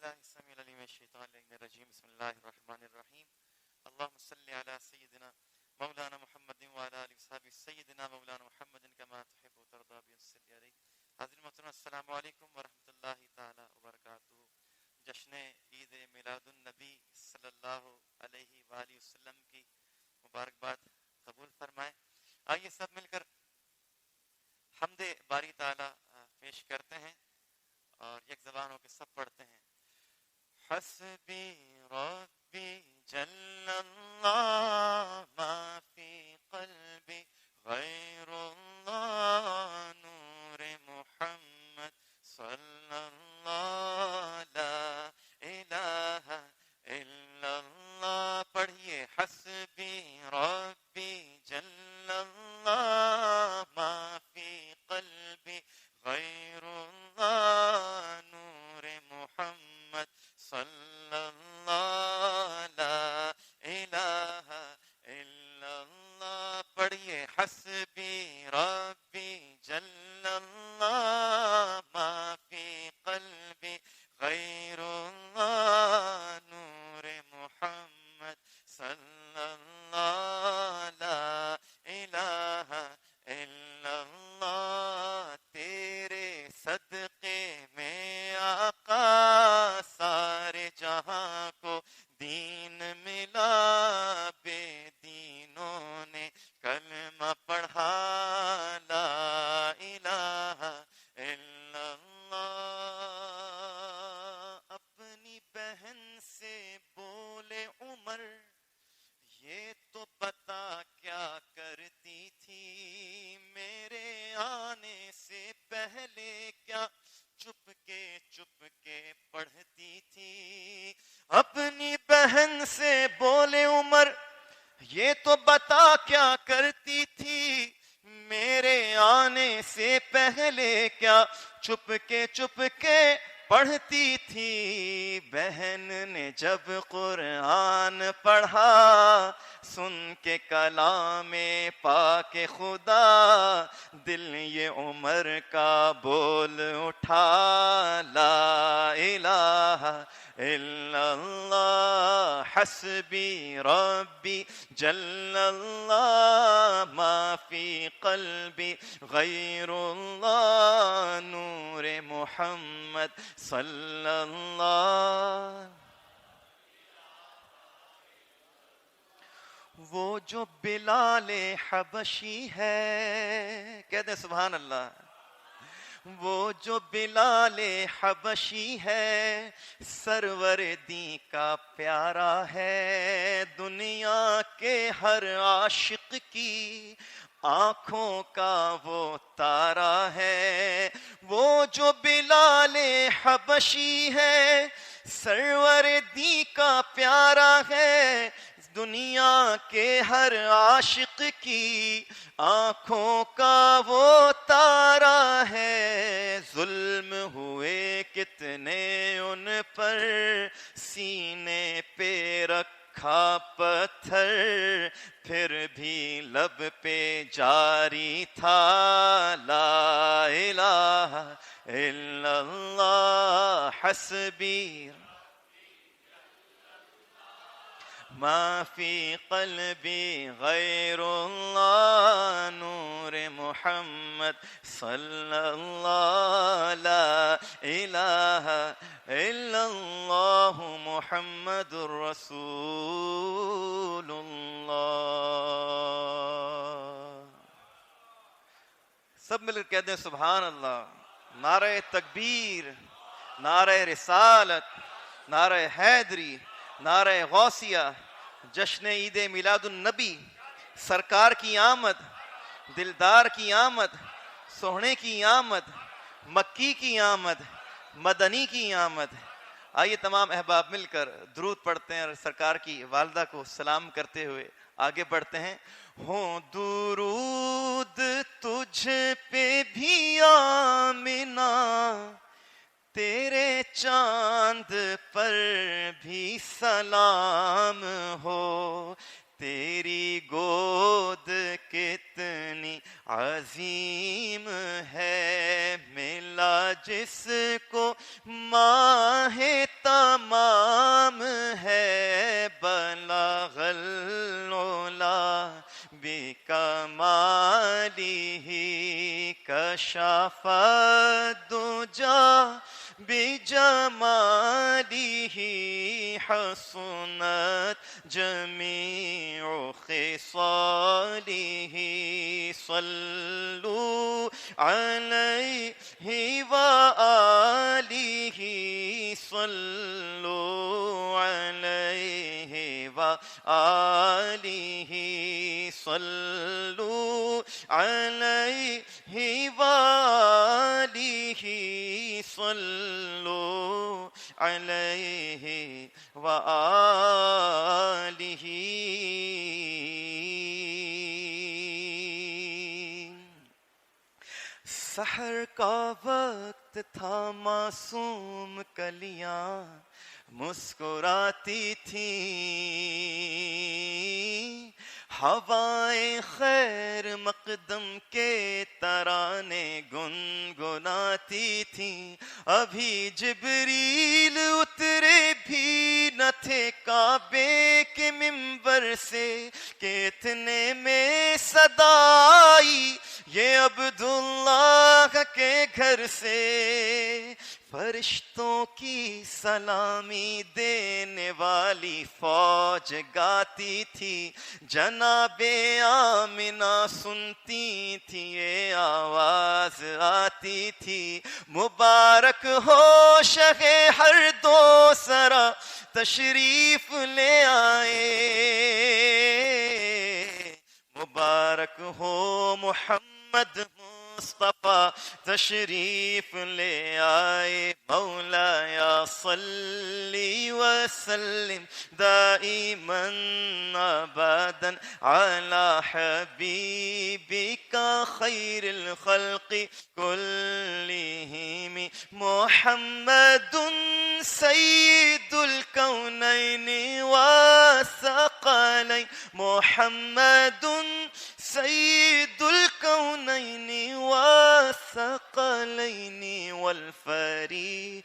بالله السميع العليم من الشيطان الرجيم بسم الله الرحمن الرحيم اللهم صل على سيدنا مولانا محمد وعلى آله وصحبه سيدنا مولانا محمد كما تحب وترضى بصلی علیہ. حاضرین محترم السلام علیکم ورحمۃ اللہ تعالی وبرکاتہ. جشن عید میلاد النبی صلی اللہ علیہ وآلہ وسلم کی مبارکباد قبول فرمائیں. آئیے سب مل کر حمد باری تعالی پیش کرتے ہیں اور یک زبان ہو کے سب پڑھتے ہیں. حسبی ربی جل اللہ ما فی قلبی غیر اللہ نور محمد صلی اللہ لا الہ الا اللہ. پڑھیے حسبی ربی جل اللہ ما فی قلبی غیر اللہ نور محمد صلی اللہ لا الہ الا اللہ. پڑھیے حسبی ربی جل اللہ ما فی قلبی غیر اللہ نور محمد صلی اللہ لا الہ الا اللہ. تیرے صدقے میں آقا سارے جہاں کو دین ملا. بے دینوں نے کلمہ پڑھا لا الہ الا اللہ. اپنی بہن سے بولے عمر یہ تو بتا کیا کرتی تھی میرے آنے سے پہلے کیا چپ کے پڑھتی تھی. اپنی بہن سے بولے عمر یہ تو بتا کیا کرتی تھی میرے آنے سے پہلے کیا چپ کے پڑھتی تھی. بہن نے جب قرآن پڑھا سن کے کلام پاک خدا دل یہ عمر کا بول اٹھا لا الہ الا اللہ. حسبی ربی جل اللہ ما فی قلبی غیر اللہ نور محمد صلی اللہ. وہ جو بلال حبشی ہے کہتے ہیں سبحان اللہ. وہ جو بلال حبشی ہے سرور دی کا پیارا ہے. دنیا کے ہر عاشق کی آنکھوں کا وہ تارا ہے. وہ جو بلال حبشی ہے سرور دی کا پیارا ہے. دنیا کے ہر عاشق کی آنکھوں کا وہ تارا ہے. ظلم ہوئے کتنے ان پر سینے پہ رکھا پتھر پھر بھی لب پہ جاری تھا لا الہ الا اللہ. حسبی ما فی قلبی غیر اللہ نور محمد صلی اللہ لا الہ الا اللہ محمد رسول اللہ. سب مل کر کہتے ہیں سبحان اللہ. نعرہ تکبیر، نعرہ رسالت، نعرہ حیدری، نعرہ غوثیہ. جشن عید میلاد النبی سرکار کی آمد، دلدار کی آمد، سوہنے کی آمد، مکی کی آمد، مدنی کی آمد. آئیے تمام احباب مل کر درود پڑھتے ہیں اور سرکار کی والدہ کو سلام کرتے ہوئے آگے بڑھتے ہیں. ہوں درود تجھ پہ بھی آمنہ تیرے چاند پر بھی سلام ہو. تیری گود کتنی عظیم ہے ملا جس کو ماہ كشف الدجى بجماله حسنت جميع خصاله صلوا عليه وآله صلوا عليه وآله صلوا عليه وآله صلوا عليه وآله. سحر کا وقت تھا معصوم کلیاں مسکراتی تھیں، ہوائیں خیر مقدم کے ترانے گنگناتی تھیں. ابھی جبریل اترے بھی نہ تھے کعبے کے منبر سے کہ اتنے میں صدا آئی یہ عبداللہ کے گھر سے. فرشتوں کی سلامی دینے والی فوج گاتی تھی، جناب آمنہ سنتی تھی یہ آواز آتی تھی. مبارک ہو شہ ہر دو سرا تشریف لے آئے، مبارک ہو محمد مصطفیٰ تشریف لے آئے. مولایا صلی وسلم دائما ابدا علی حبیبک خیر الخلق کلہم. محمد سید الکونین والثقلین، محمد سید الکونین والثقلین والفریقین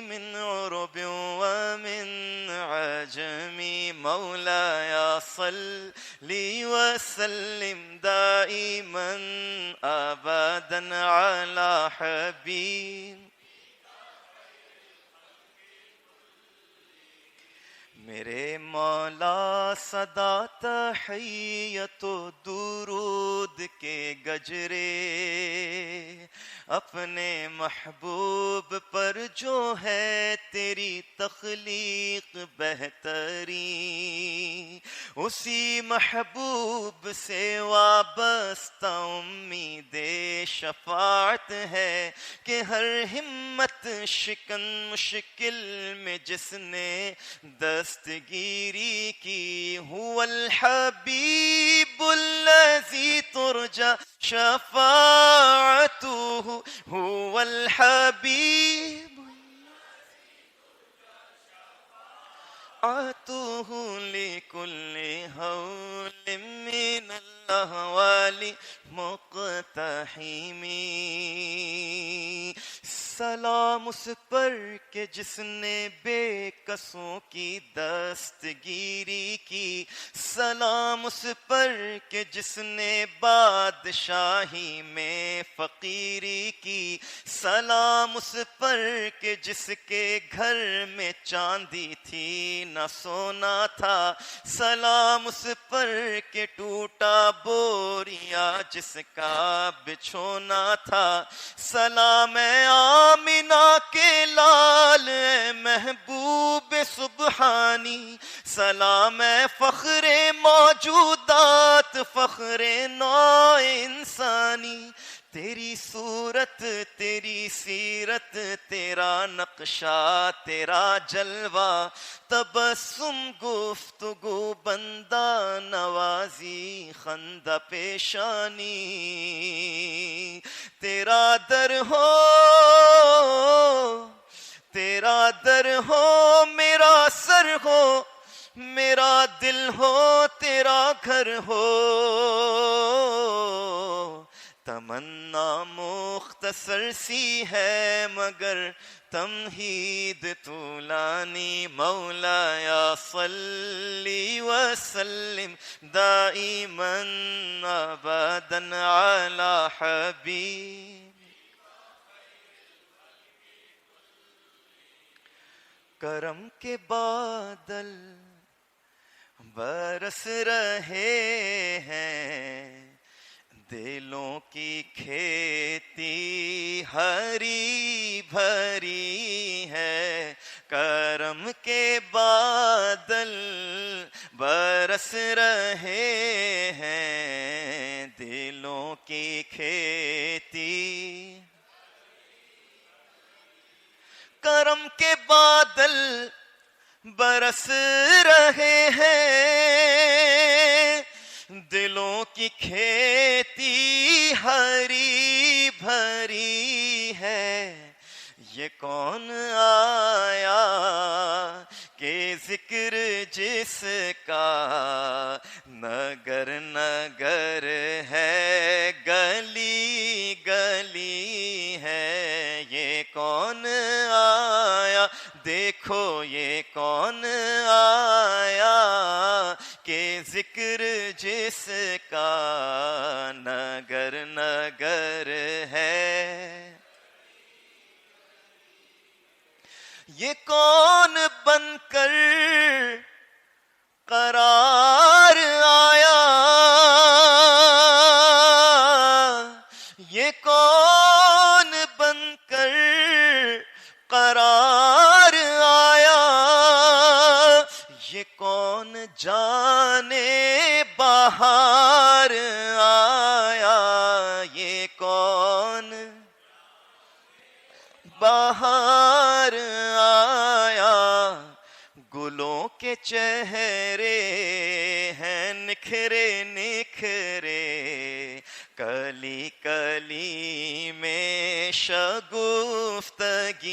من عرب ومن عجم. مولایا صلی وسلم دائما ابدا علی حبیب. میرے مولا صدا تحیت و درود کے گجرے اپنے محبوب پر جو ہے تیری تخلیق بہترین، اسی محبوب سے وابستہ امید شفاعت ہے کہ ہر ہمت شکن مشکل میں جس نے دستگیری کی. هو الحبیب الذی ترجى شفاعته، هو الحبیب آتوه لكل هول من الأهوال مقتحم. سلام اس پر کہ جس نے بے کسوں کی دستگیری کی، سلام اس پر کہ جس نے بادشاہی میں فقیری کی، سلام اس پر کہ جس کے گھر میں چاندی تھی نہ سونا تھا، سلام اس پر کہ ٹوٹا بوریا جس کا بچھونا تھا. سلام آمنہ کے لال اے محبوب سبحانی، سلام اے فخر موجودات فخر نوع انسانی. تیری صورت تیری سیرت تیرا نقشہ تیرا جلوہ، تبسم گفتگو بندہ نوازی خندہ پیشانی. تیرا در ہو تیرا در ہو میرا سر ہو، میرا دل ہو تیرا گھر ہو. تمنا تمنا مختصر سی ہے مگر تمہید طولانی مولایا صلی وسلم دائما ابدا علی حبیب. کرم کے بادل برس رہے ہیں دلوں کی کھیتی ہری بھری ہے. کرم کے بادل برس رہے ہیں دلوں کی کھیتی. کرم کے بادل برس رہے ہیں دلوں کی کھیتی ہری بھری ہے. یہ کون آیا کہ ذکر جس کا نگر نگر ہے گلی گلی ہے. یہ کون آیا دیکھو یہ کون آیا کہ ذکر جس کا نگر نگر ہے. یہ کون بن کر قرار آیا یہ کون بن کر قرار آیا. یہ کون جانے بہار آیا. یہ کون بہار آیا. گلوں کے چہرے ہیں نکھرے نکھرے کلی کلی میں شگفتگی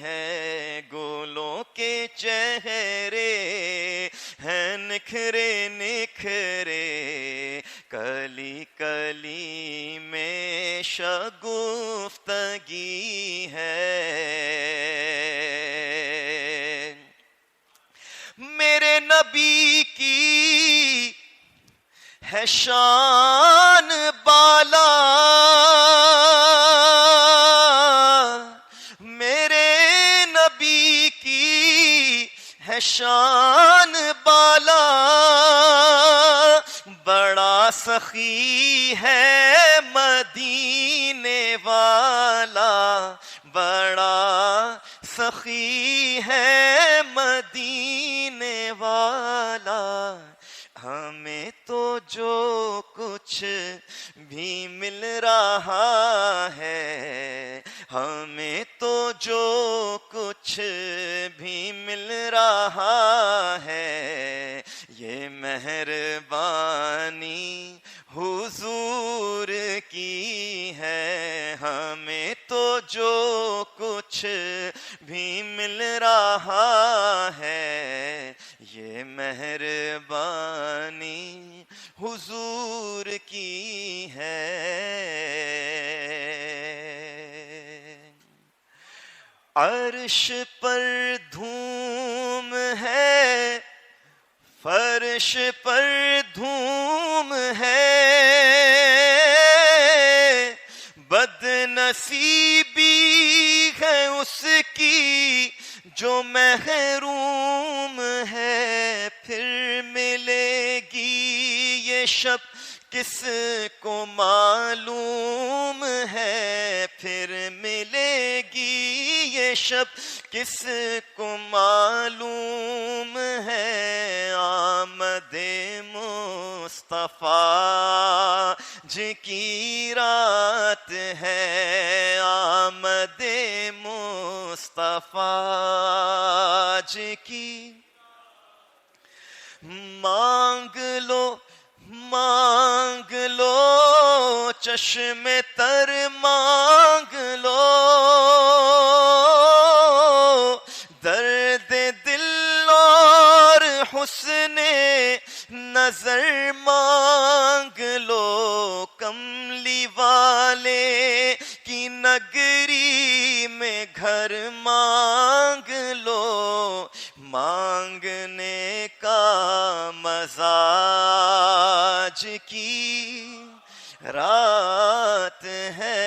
ہے. گلوں کے چہرے ہیں نکھرے نکھرے کلی کلی میں شگفتگی ہے. میرے نبی کی ہے شان بالا میرے نبی کی ہے شان بالا. بڑا سخی ہے مدینے والا بڑا سخی ہے مدینے والا. ہمیں تو جو کچھ بھی مل رہا ہے ہمیں تو جو کچھ بھی مل رہا ہے یہ مہربانی حضور کی ہے. ہمیں تو جو کچھ بھی مل رہا ہے یہ مہربانی حضور کی ہے. عرش پر دھوم ہے فرش پر دھوم ہے بد نصیبی ہے اس کی جو محروم ہے. پھر ملے گی یہ شب کس کو معلوم ہے. پھر ملے گی یہ شب کس کو معلوم ہے. آمد مصطفیٰ جی کی رات ہے آمد مصطفیٰ جی کی. مانگ لو چشم تر مانگ لو درد دل اور حسن نظر مانگ لو کملی والے نگری میں گھر مانگ لو، مانگنے کا مزاج کی رات ہے۔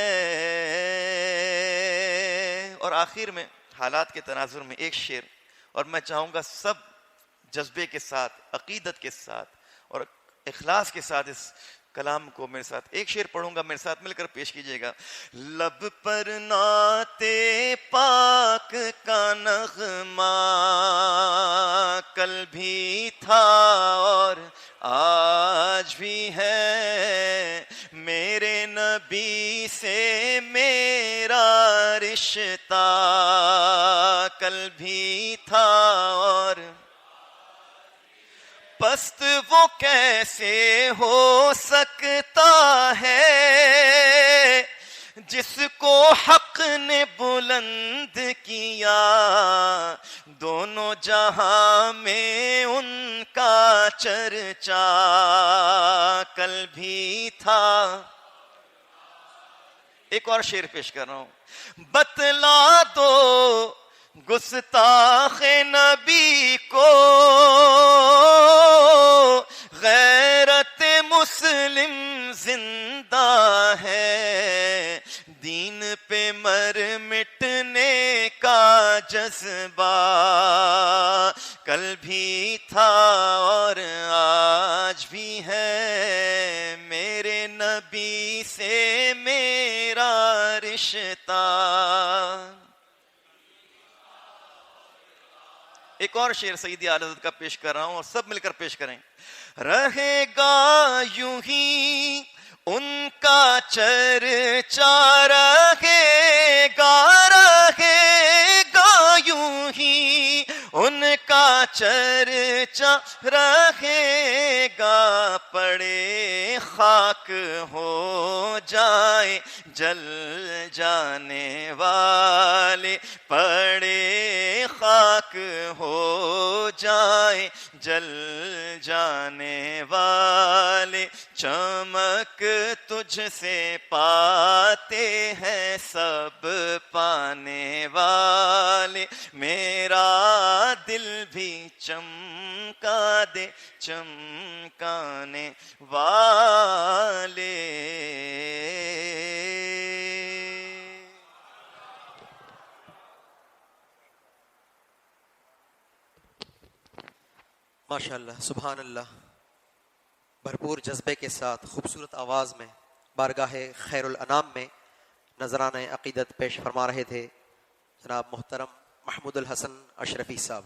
اور آخر میں حالات کے تناظر میں ایک شعر، اور میں چاہوں گا سب جذبے کے ساتھ، عقیدت کے ساتھ اور اخلاص کے ساتھ اس کلام کو میرے ساتھ، ایک شعر پڑھوں گا، میرے ساتھ مل کر پیش کیجئے گا۔ لب پر نعت پاک کا نغمہ کل بھی تھا اور آج بھی ہے، میرے نبی سے میرا رشتہ کل بھی تھا اور پست وہ کیسے ہو سکتا ہے جس کو حق نے بلند کیا، دونوں جہاں میں ان کا چرچا کل بھی تھا۔ ایک اور شعر پیش کر رہا ہوں۔ بتلا دو گستاخ نبی کو غیرت مسلم زندہ ہے، دین پہ مر مٹنے کا جذبہ کل بھی تھا اور آج بھی ہے، میرے نبی سے میرا رشتہ۔ ایک اور شعر سیدی اعلی حضرت کا پیش کر رہا ہوں اور سب مل کر پیش کریں۔ رہے گا یوں ہی ان کا چرچا، رہے گا یوں ہی ان کا چرچا، رہے گا پڑے خاک ہو جائے جل جانے والے، پڑے خاک ہو جائے جل جانے والے، چمک تجھ سے پاتے ہیں سب پانے والے، میرا دل بھی چمکا دے چمکانے والے۔ ماشاءاللہ، سبحان اللہ، بھرپور جذبے کے ساتھ خوبصورت آواز میں بارگاہ خیر الانام میں نذرانہ عقیدت پیش فرما رہے تھے جناب محترم محمود الحسن اشرفی صاحب۔